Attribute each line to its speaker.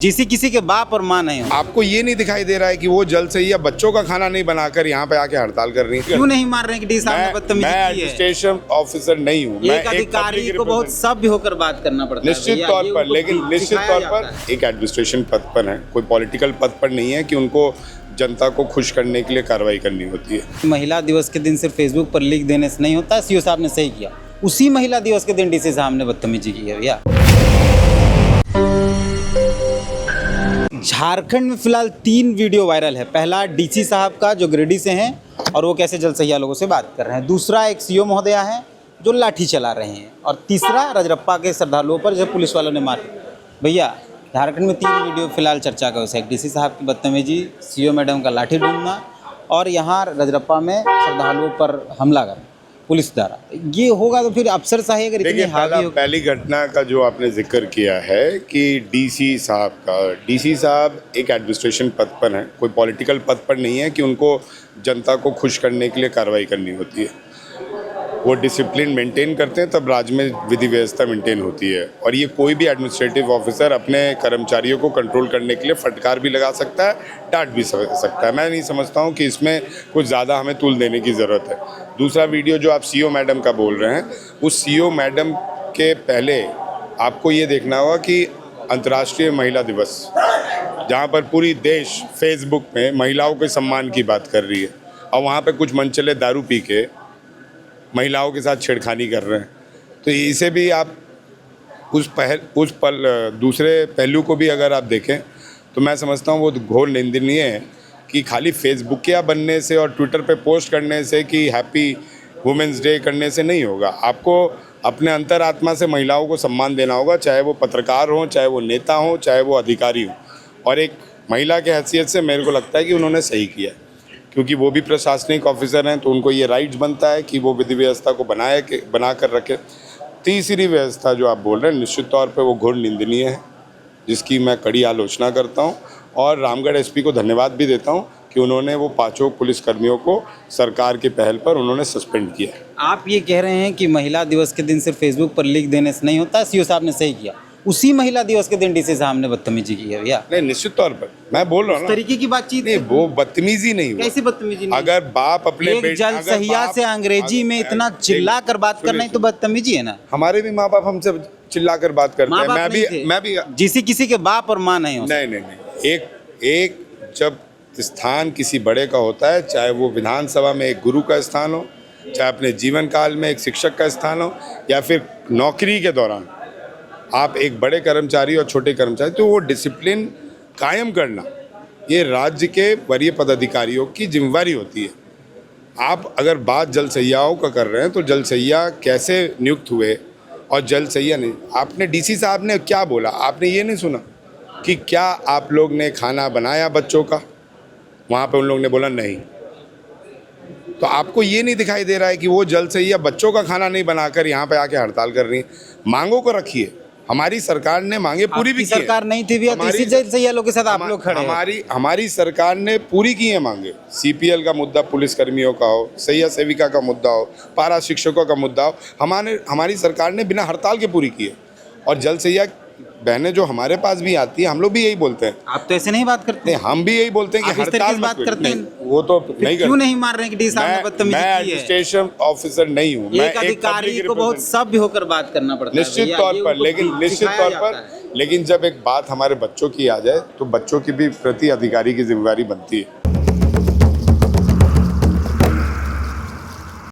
Speaker 1: जिसे किसी के बाप और माँ नहीं हो।
Speaker 2: आपको ये नहीं दिखाई दे रहा है कि वो जल से या बच्चों का खाना नहीं बनाकर यहाँ पे आके हड़ताल कर रही है।
Speaker 1: क्यों नहीं मार रहे हैं कि डी साहब ने बदतमीजी की है?
Speaker 2: एडमिनिस्ट्रेशन ऑफिसर नहीं हूँ,
Speaker 1: एक अधिकारी को बहुत सभ्य होकर बात करना पड़ता है।
Speaker 2: निश्चित तौर पर, लेकिन निश्चित तौर पर एक एडमिनिस्ट्रेशन पद पर है, कोई पॉलिटिकल पद पर नहीं है कि उनको जनता को खुश करने के लिए कार्रवाई करनी होती है।
Speaker 1: महिला दिवस के दिन सिर्फ फेसबुक पर लिख देने से नहीं होता। सीओ साहब ने सही किया, उसी महिला दिवस के दिन डीसी साहब ने बदतमीजी की है भैया। झारखंड में फिलहाल 3 वीडियो वायरल है। पहला डीसी साहब का जो गिरिडीह से हैं और वो कैसे जल सहिया लोगों से बात कर रहे हैं। दूसरा एक सीओ महोदया है जो लाठी चला रहे हैं। और तीसरा रजरप्पा के श्रद्धालुओं पर जो पुलिस वालों ने मार। भैया झारखंड में 3 वीडियो फिलहाल चर्चा का विषय है। डीसी साहब की बदतमीजी, सीओ मैडम का लाठी ढूंढना और यहाँ रजरप्पा में श्रद्धालुओं पर हमला करना पुलिस द्वारा। ये होगा तो फिर अफसर साहब अगर इतनी हावी हो।
Speaker 2: पहली घटना का जो आपने जिक्र किया है कि डीसी साहब एक एडमिनिस्ट्रेशन पद पर हैं, कोई पॉलिटिकल पद पर नहीं है कि उनको जनता को खुश करने के लिए कार्रवाई करनी होती है। वो डिसिप्लिन मेंटेन करते हैं तब राज्य में विधि व्यवस्था मेंटेन होती है। और ये कोई भी एडमिनिस्ट्रेटिव ऑफिसर अपने कर्मचारियों को कंट्रोल करने के लिए फटकार भी लगा सकता है, डांट भी सकता है। मैं नहीं समझता हूँ कि इसमें कुछ ज़्यादा हमें तूल देने की ज़रूरत है। दूसरा वीडियो जो आप सीओ मैडम का बोल रहे हैं, उस सीओ मैडम के पहले आपको ये देखना होगा कि अंतर्राष्ट्रीय महिला दिवस, जहाँ पर पूरी देश फेसबुक में महिलाओं के सम्मान की बात कर रही है और वहाँ पर कुछ मनचले दारू पी के महिलाओं के साथ छेड़खानी कर रहे हैं, तो इसे भी आप दूसरे पहलू को भी अगर आप देखें तो मैं समझता हूँ वो घोर निंदनीय है कि खाली फेसबुकिया बनने से और ट्विटर पे पोस्ट करने से कि हैप्पी वुमेंस डे करने से नहीं होगा। आपको अपने अंतरात्मा से महिलाओं को सम्मान देना होगा, चाहे वो पत्रकार हों, चाहे वो नेता हों, चाहे वो अधिकारी हों। और एक महिला के हैसियत से मेरे को लगता है कि उन्होंने सही किया, क्योंकि वो भी प्रशासनिक ऑफिसर हैं, तो उनको ये राइट्स बनता है कि वो विधि व्यवस्था को बना कर रखें। तीसरी व्यवस्था जो आप बोल रहे हैं, निश्चित तौर पे वो घोर निंदनीय है, जिसकी मैं कड़ी आलोचना करता हूं। और रामगढ़ एसपी को धन्यवाद भी देता हूं कि उन्होंने वो 5 पुलिसकर्मियों को सरकार की पहल पर उन्होंने सस्पेंड किया।
Speaker 1: आप ये कह रहे हैं कि महिला दिवस के दिन सिर्फ फेसबुक पर लिख देने से नहीं होता। सीओ साहब ने सही किया, उसी महिला दिवस के दिन डीसी साहब ने बदतमीजी की है भैया।
Speaker 2: नहीं, निश्चित तौर पर मैं बोल रहा हूँ,
Speaker 1: तरीके की बातचीत
Speaker 2: नहीं, वो बदतमीजी नहीं हुई।
Speaker 1: कैसी बदतमीजी नहीं?
Speaker 2: अगर बाप अपने
Speaker 1: जल सहिया से अंग्रेजी में इतना चिल्ला कर बात करना ही तो बदतमीजी है ना।
Speaker 2: हमारे भी माँ बाप हमसे चिल्ला कर बात करते हैं। मैं भी
Speaker 1: जिसे किसी के बाप और माँ नहीं हो।
Speaker 2: नहीं, एक जब स्थान किसी बड़े का होता है, चाहे वो विधानसभा में एक गुरु का स्थान हो, चाहे अपने जीवन काल में एक शिक्षक का स्थान हो, या फिर नौकरी के दौरान आप एक बड़े कर्मचारी और छोटे कर्मचारी, तो वो डिसिप्लिन कायम करना ये राज्य के वरीय पदाधिकारियों की जिम्मेवारी होती है। आप अगर बात जल सहियाओं का कर रहे हैं तो जल सहिया कैसे नियुक्त हुए और जल सहिया नहीं, आपने डीसी साहब ने क्या बोला, आपने ये नहीं सुना कि क्या आप लोग ने खाना बनाया बच्चों का? वहाँ पे उन लोगों ने बोला नहीं। तो आपको ये नहीं दिखाई दे रहा है कि वो जल सहिया बच्चों का खाना नहीं बनाकर यहाँ पे आके हड़ताल कर रही है। मांगों को रखिए, हमारी सरकार ने मांगे पूरी भी की। सरकार
Speaker 1: नहीं थी भैया, जल सहिया लोगों के साथ आप लोग खड़े हैं।
Speaker 2: हमारी सरकार ने पूरी की है मांगे। सीपीएल का मुद्दा पुलिसकर्मियों का हो, सहिया सेविका का मुद्दा हो, पारा शिक्षकों का मुद्दा हो, हमारी सरकार ने बिना हड़ताल के पूरी की है। और जल सहिया बहनें जो हमारे पास भी आती है, हम लोग भी यही बोलते हैं।
Speaker 1: आप तो ऐसे नहीं बात करते।
Speaker 2: हम भी यही बोलते हैं कि हड़ताल
Speaker 1: बात करते हैं,
Speaker 2: वो तो नहीं
Speaker 1: क्यों नहीं मार रहे हैं कि डी साहब ने बदतमीजी की है?
Speaker 2: मैं एडमिनिस्ट्रेशन ऑफिसर नहीं हूँ,
Speaker 1: एक अधिकारी को बहुत सभ्य होकर बात करना पड़ता है
Speaker 2: निश्चित तौर पर। लेकिन जब एक बात हमारे बच्चों की आ जाए तो बच्चों की भी प्रति अधिकारी की जिम्मेदारी बनती है।